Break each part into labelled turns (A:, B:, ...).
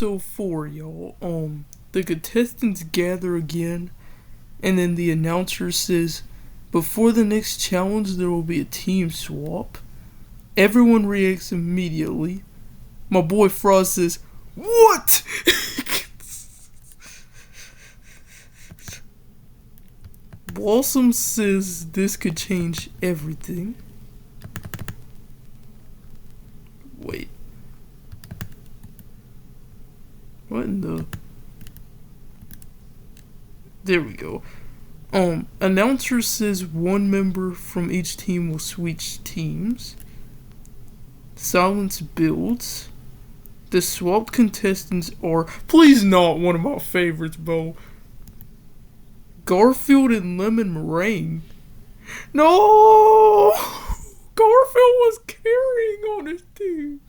A: EP.4, y'all. The contestants gather again, and then the announcer says, before the next challenge, there will be a team swap. Everyone reacts immediately. My boy Frost says, "What?" Blossom says this could change everything. Wait. What in the... There we go. Announcer says one member from each team will switch teams. Silence builds. The swapped contestants are... Please not one of my favorites, Bo. Garfield and Lemon Meringue. No! Garfield was carrying on his team.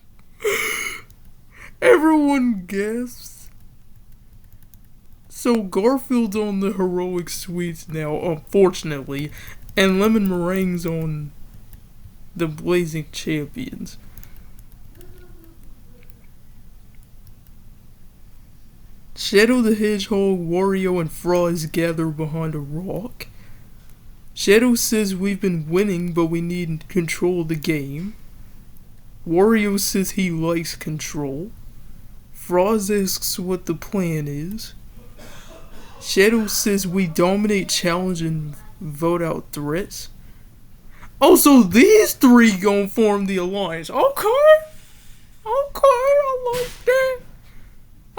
A: Everyone gasps. So Garfield's on the Heroic Sweets now, unfortunately, and Lemon Meringue's on the Blazing Champions. Shadow the Hedgehog, Wario, and Froz gather behind a rock. Shadow says we've been winning, but we need control of the game. Wario says he likes control. Froz asks what the plan is. Shadow says we dominate challenge and vote out threats. Oh, so these three gonna form the alliance. Okay, I like that.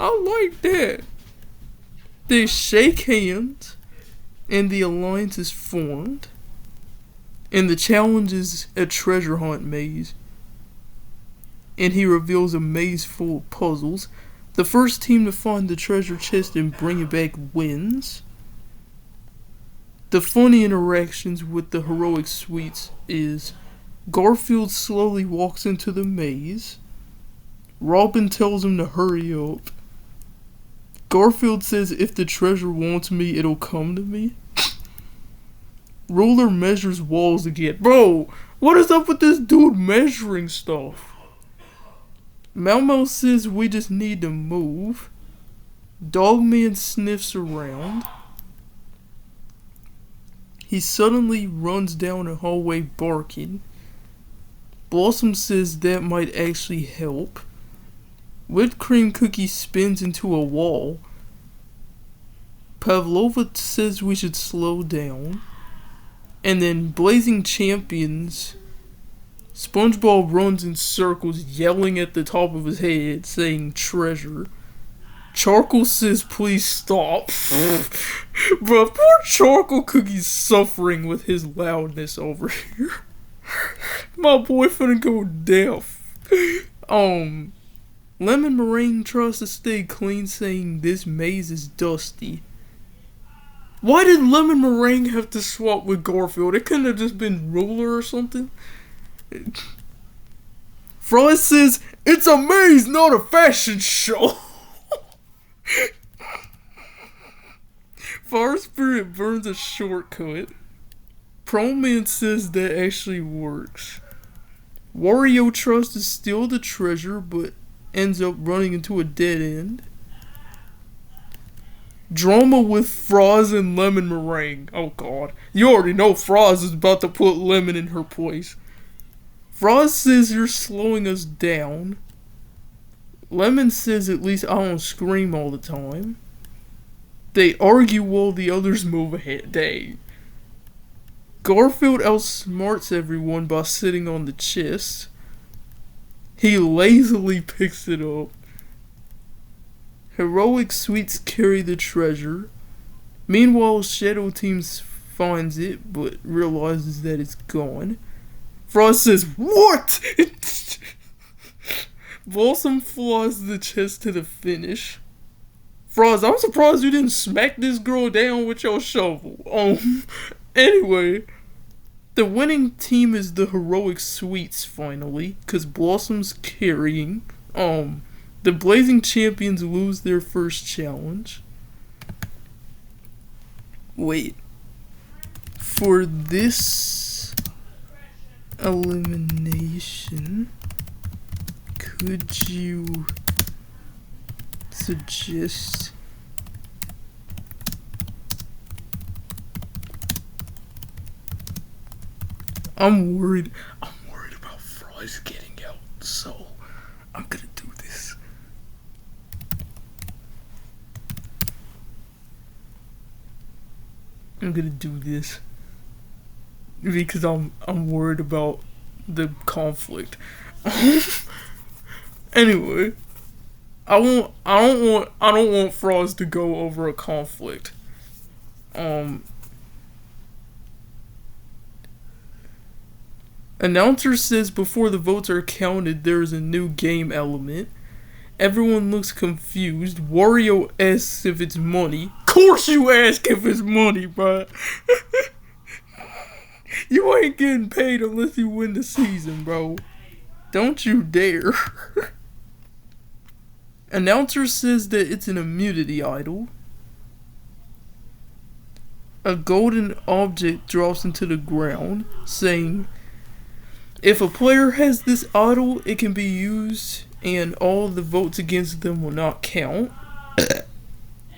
A: I like that. They shake hands, and the alliance is formed. And the challenge is a treasure hunt maze. And he reveals a maze full of puzzles. The first team to find the treasure chest and bring it back wins. The funny interactions with the Heroic Sweets is Garfield slowly walks into the maze. Robin tells him to hurry up. Garfield says if the treasure wants me, it'll come to me. Ruler measures walls again. Bro, what is up with this dude measuring stuff? Mau says we just need to move. Dogman sniffs around. He suddenly runs down a hallway barking. Blossom says that might actually help. Whipped cream cookie spins into a wall. Pavlova says we should slow down. And then Blazing Champions, SpongeBob runs in circles yelling at the top of his head saying treasure. Charcoal says please stop. Bruh, poor Charcoal Cookie's suffering with his loudness over here. My boy finna go deaf. Lemon Meringue tries to stay clean saying this maze is dusty. Why did Lemon Meringue have to swap with Garfield? It couldn't have just been Ruler or something. Frost says, it's a maze, not a fashion show. Fire Spirit burns a shortcut. Prone Man says that actually works. Wario tries to steal the treasure, but ends up running into a dead end. Drama with Froz and Lemon Meringue. Oh god. You already know Froz is about to put Lemon in her place. Froz says you're slowing us down. Lemon says at least I don't scream all the time. They argue while the others move ahead. Dang. Garfield outsmarts everyone by sitting on the chest. He lazily picks it up. Heroic Sweets carry the treasure. Meanwhile, Shadow Team finds it, but realizes that it's gone. Frost says, what? Blossom flies the chest to the finish. Frost, I'm surprised you didn't smack this girl down with your shovel. Anyway, the winning team is the Heroic Sweets finally, cause Blossom's carrying. The Blazing Champions lose their first challenge. Wait. For this elimination, could you suggest... I'm worried about Fries getting out, so I'm gonna do this. I'm gonna do this because I'm worried about the conflict. Anyway, I don't want Frost to go over a conflict. Announcer says before the votes are counted, there is a new game element. Everyone looks confused. Wario asks if it's money. Course you ask if it's money, but you ain't getting paid unless you win the season, bro. Don't you dare. Announcer says that it's an immunity idol. A golden object drops into the ground, saying, if a player has this idol, it can be used and all the votes against them will not count.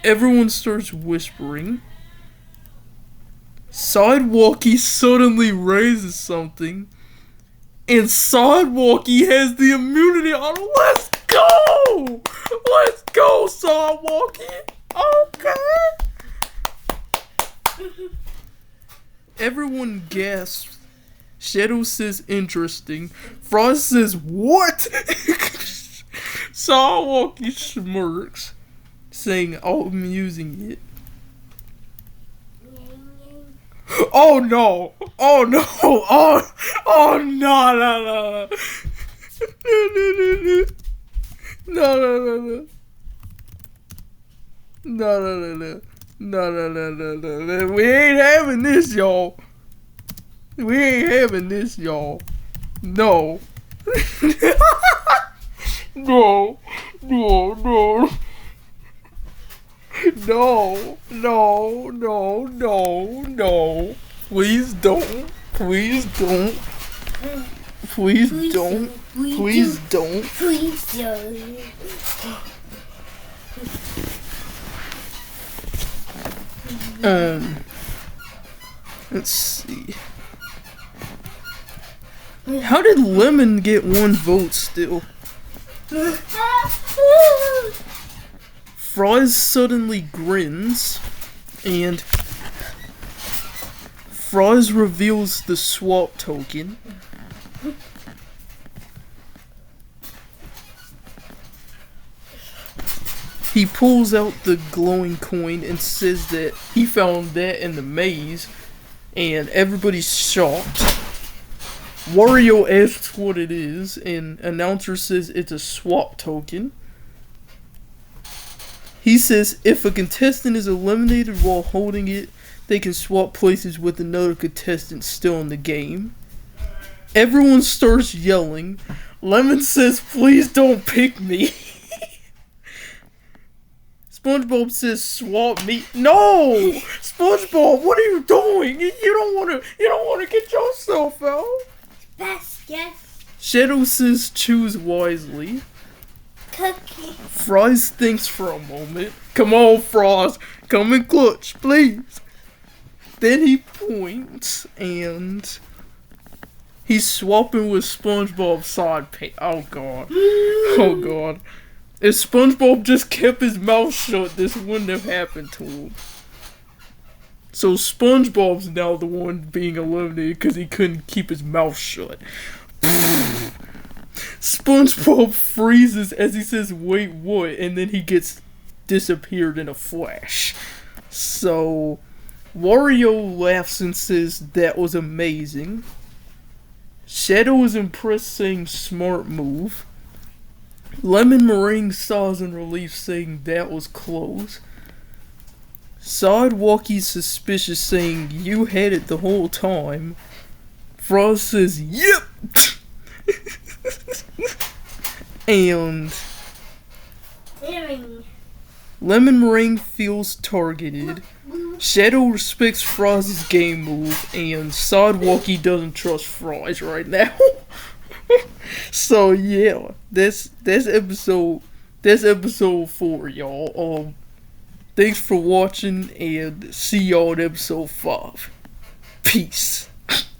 A: Everyone starts whispering. Sidewalkie suddenly raises something, and Sidewalkie has the immunity idol. Let's go! Let's go, Sidewalkie! Okay! Everyone gasps. Shadow says interesting. Frost says what? Sidewalkie smirks, saying I'm using it. Oh no! Oh no! Oh no! No! No! No! We ain't having this, y'all. We ain't having this, y'all. No. No. No. No. No. No. No. No. No. Please don't. Please don't. Please don't. Please don't.
B: Please don't.
A: Let's see. How did Lemon get one vote still? Fries suddenly grins, and Fries reveals the swap token. He pulls out the glowing coin and says that he found that in the maze, and everybody's shocked. Wario asks what it is, and Announcer says it's a swap token. He says if a contestant is eliminated while holding it, they can swap places with another contestant still in the game. Everyone starts yelling. Lemon says, please don't pick me. SpongeBob says, swap me. No! SpongeBob, what are you doing? You don't wanna get yourself out.
B: Best guess.
A: Shadow says, choose wisely.
B: Cookie.
A: Fries thinks for a moment. Come on, Fries. Come in clutch, please. Then he points, and he's swapping with SpongeBob's side pay. Oh, God. Oh, God. If SpongeBob just kept his mouth shut, this wouldn't have happened to him. So SpongeBob's now the one being eliminated because he couldn't keep his mouth shut. SpongeBob freezes as he says, wait, what? And then he gets disappeared in a flash. So Wario laughs and says, that was amazing. Shadow is impressed, saying, smart move. Lemon Meringue sighs in relief, saying, that was close. Sidewalkie's suspicious, saying, you had it the whole time. Frost says, yep! And Lemon Meringue feels targeted. Shadow respects Frost's game move, and Sidewalkie doesn't trust Frost right now. So yeah, that's episode that's episode 4, y'all. Thanks for watching, and see y'all in episode 5. Peace.